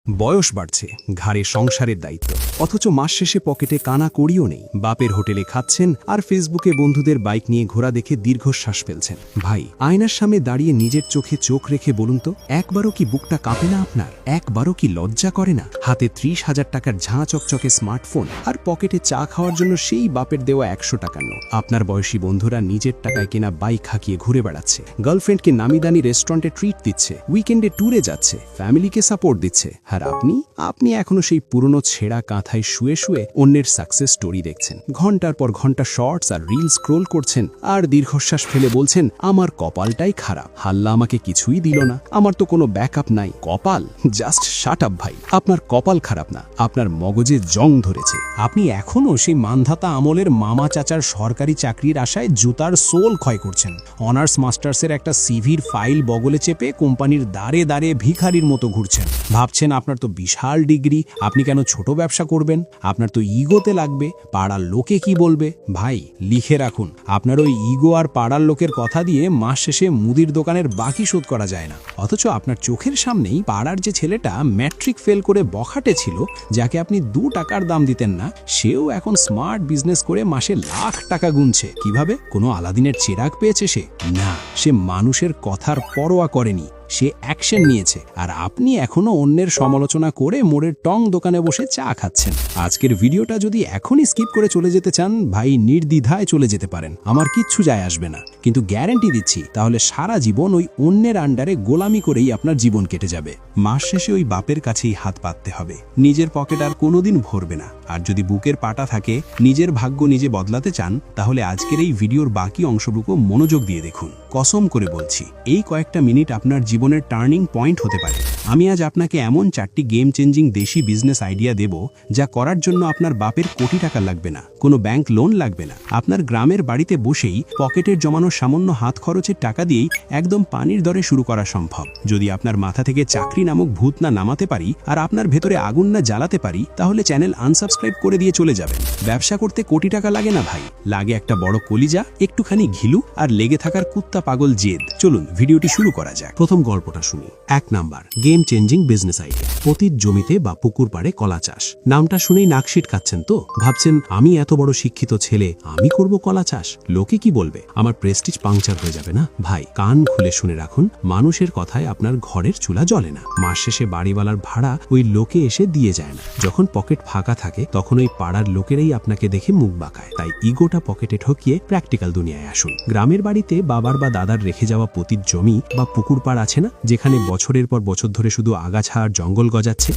বয়স বাড়ছে, ঘাড়ে সংসারের দায়িত্ব, অথচ মাস শেষে পকেটে কানা কড়িও নেই। বাপের হোটেলে খাচ্ছেন আর ফেসবুকে বন্ধুদের বাইক নিয়ে ঘোরা দেখে দীর্ঘশ্বাস ফেলছেন। ভাই, আয়নার সামনে দাঁড়িয়ে নিজের চোখে চোখ রেখে বলুন তো, একবারও কি বুকটা কাঁপে না আপনার? একবারও কি লজ্জা করে না? হাতে 30,000 টাকার ঝাঁ চকচকে স্মার্টফোন আর পকেটে চা খাওয়ার জন্য সেই বাপের দেওয়া 100 টাকার নোট। আপনার বয়সী বন্ধুরা নিজের টাকায় কেনা বাইক হাঁকিয়ে ঘুরে বেড়াচ্ছে, গার্লফ্রেন্ডকে নামিদানি রেস্টুরেন্টে ট্রিট দিচ্ছে, উইকেন্ডে ট্যুরে যাচ্ছে, ফ্যামিলিকে সাপোর্ট দিচ্ছে। আর আপনি এখনো সেই পুরনো ছেঁড়া কাঁথায় শুয়ে শুয়ে অন্যের সাকসেস স্টোরি দেখছেন, ঘন্টার পর ঘন্টা শর্টস আর রিল স্ক্রোল করছেন, আর দীর্ঘশ্বাস ফেলে বলছেন, আমার কপালটাই খারাপ, হাল্লা আমাকে কিছুই দিল না, আমার তো কোনো ব্যাকআপ নাই। কপাল? জাস্ট শাট আপ ভাই, আপনার কপাল খারাপ না, আপনার মগজে জং ধরেছে। আপনি এখনও সেই মানধাতা আমলের মামা চাচার সরকারি চাকরির আশায় জুতার সোল ক্ষয় করছেন। অনার্স মাস্টার্সের একটা সিভির ফাইল বগলে চেপে কোম্পানির দাঁড়ে দাঁড়িয়ে ভিখারির মতো ঘুরছেন। ভাবছেন আপনার তো বিশাল ডিগ্রি, আপনি কেন ছোট ব্যবসা করবেন? আপনার তো ইগোতে লাগবে, পাড়ার লোকে কি বলবে? ভাই, লিখে রাখুন, আপনার ওই ইগো আর পাড়ার লোকের কথা দিয়ে মাস শেষে মুদির দোকানের বাকি শোধ করা যায় না। অথচ আপনার চোখের সামনেই পাড়ার যে ছেলেটা ম্যাট্রিক ফেল করে বখাটে ছিল, যাকে আপনি 2 টাকার দাম দিতেন না, সেও এখন স্মার্ট বিজনেস করে মাসে লাখ টাকা গুনছে। কিভাবে? কোনো আলাদিনের চিরাগ পেয়েছে সে? না, সে মানুষের কথার পরোয়া করেনি, সে অ্যাকশন নিয়েছে। আর আপনি এখনো অন্যের সমালোচনা করে মোড়ের টং দোকানে বসে চা খাচ্ছেন। আজকের ভিডিওটা যদি এখনই স্কিপ করে চলে যেতে চান, ভাই নির্দ্বিধায় চলে যেতে পারেন, আমার কিচ্ছু যায় আসবে না। কিন্তু গ্যারান্টি দিচ্ছি, তাহলে সারা জীবন ওই অন্যের আন্ডারে গোলামি করেই আপনার জীবন কেটে যাবে। মাস শেষে ওই বাপের কাছেই হাত পাততে হবে, নিজের পকেট আর কোনোদিন ভরবে না। আর যদি বুকের পাটা থাকে, নিজের ভাগ্য নিজে বদলাতে চান, তাহলে আজকের এই ভিডিওর বাকি অংশটুকু মনোযোগ দিয়ে দেখুন। কসম করে বলছি, এই কয়েকটা মিনিট আপনার জীবনের টার্নিং পয়েন্ট হতে পারে। আমি আজ আপনাকে এমন 4টি গেম চেঞ্জিং দেশি বিজনেস আইডিয়া দেব, যা করার জন্য আপনার বাপের কোটি টাকা লাগবে না, কোনো ব্যাংক লোন লাগবে না। আপনার গ্রামের বাড়িতে বসেই পকেটের জমানো সামান্য হাত খরচের টাকা দিয়েই একদম পানির দরে শুরু করা সম্ভব। যদি আপনার মাথা থেকে চাকরি নামক ভূত না নামাতে পারি আর আপনার ভেতরে আগুন না জ্বালাতে পারি, তাহলে চ্যানেল আনসাবস্ক্রাইব করে দিয়ে চলে যাবেন। ব্যবসা করতে কোটি টাকা লাগে না ভাই, লাগে একটা বড় কলিজা, একটুখানি ঘিলু আর লেগে থাকার কুত্তা পাগল জেদ। চলুন ভিডিওটি শুরু করা যাক। প্রথম গল্পটা শুনি। 1 number, game changing business idea. পতিত জমিতে বা পুকুর পাড়ে কলা চাষ। নামটা শুনেই নাকশিট খাচ্ছেন তো? ভাবছেন, আমি এত বড় শিক্ষিত ছেলে, আমি করব কলা চাষ? লোকে কি বলবে? আমার প্রেস্টিজ পাংচার হয়ে যাবে না? ভাই, কান খুলে শুনে রাখুন, মানুষের কথায় আপনার ঘরের চুলা জ্বলে না। মাস শেষে বাড়িওয়ালার ভাড়া ওই লোকে এসে দিয়ে যায় না। যখন পকেট ফাঁকা থাকে, তখন ওই পাড়ার লোকেরাই আপনাকে দেখে মুখ বাঁকায়। তাই ইগোটা পকেটে ঠকিয়ে প্র্যাকটিক্যাল দুনিয়ায় আসুন। গ্রামের বাড়িতে বাবার বা দাদার রেখে যাওয়া পতিত জমি বা পুকুর পাড় আছে না, যেখানে বছরের পর বছর ধরে শুধু আগাছা আর জঙ্গল গজাচ্ছে?